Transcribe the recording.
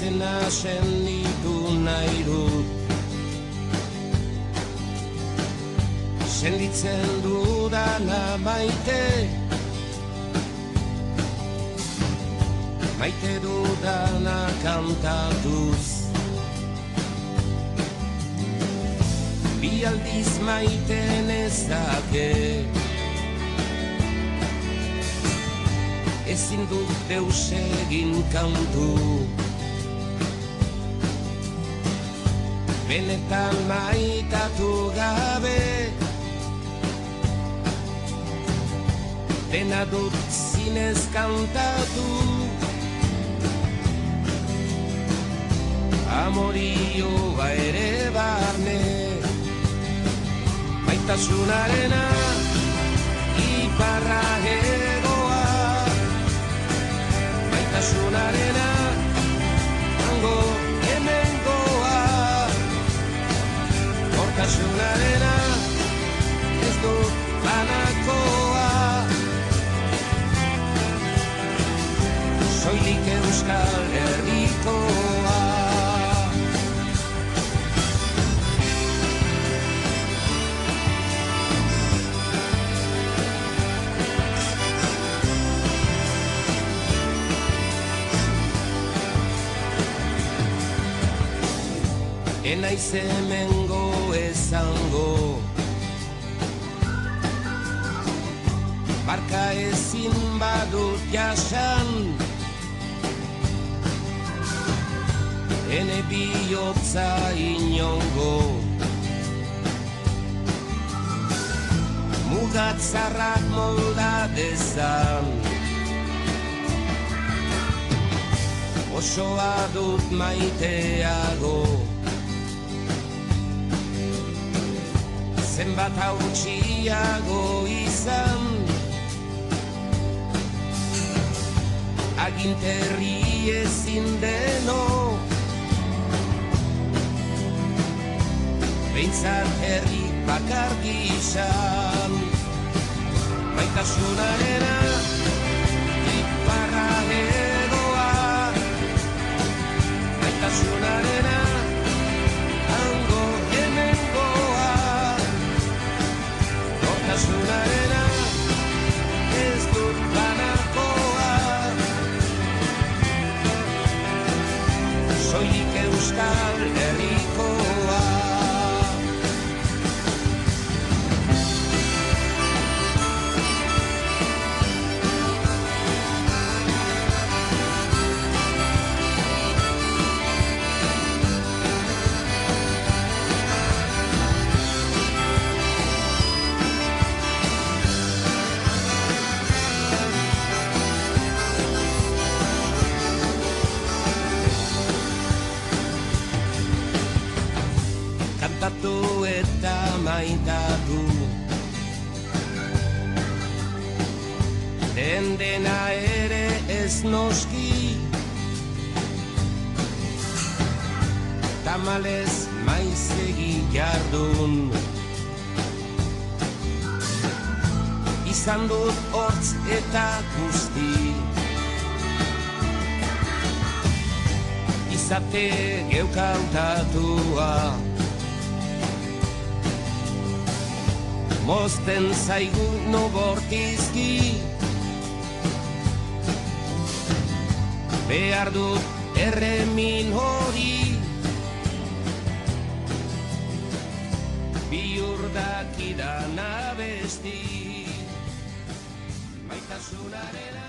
izena senditu nahi dut. Senditzen dudana maite, maite dudana kantatuz. Bi aldiz maiten ezake, ezin dut deus egin kantu. Benetan maitatu gabe, dena dut zinez kantatu. Amorioa ere barne, maitasunarena iparra hegoa. Maitasunarena hango hemengoa. Nortasunarena ez dut banakoa. Soilik Euskal Herrikoa. Enaiz hemengo ezango, barka ezin badut jasan, ene bihotza inongo. Mugatzarrak molda dezan, osoa dut maiteago. Zenbat hautsiago izan, aginterri ezin deno, behintzat herri bakar gizan. Maitasunarena iparra hegoa. Maitasunarena hango hemengoa. Nortasunarena ez dut banakoa. Soilik Euskal Herrikoa. Kantatu eta maitatu, dena ere ez noski. Tamalez maizegi jardun, izan dut hortz eta guzti. Izate geukantatua, mozten zaigu nobortizki. Behar dut erremin hori, bihurdakidan abesti. Maitasunarena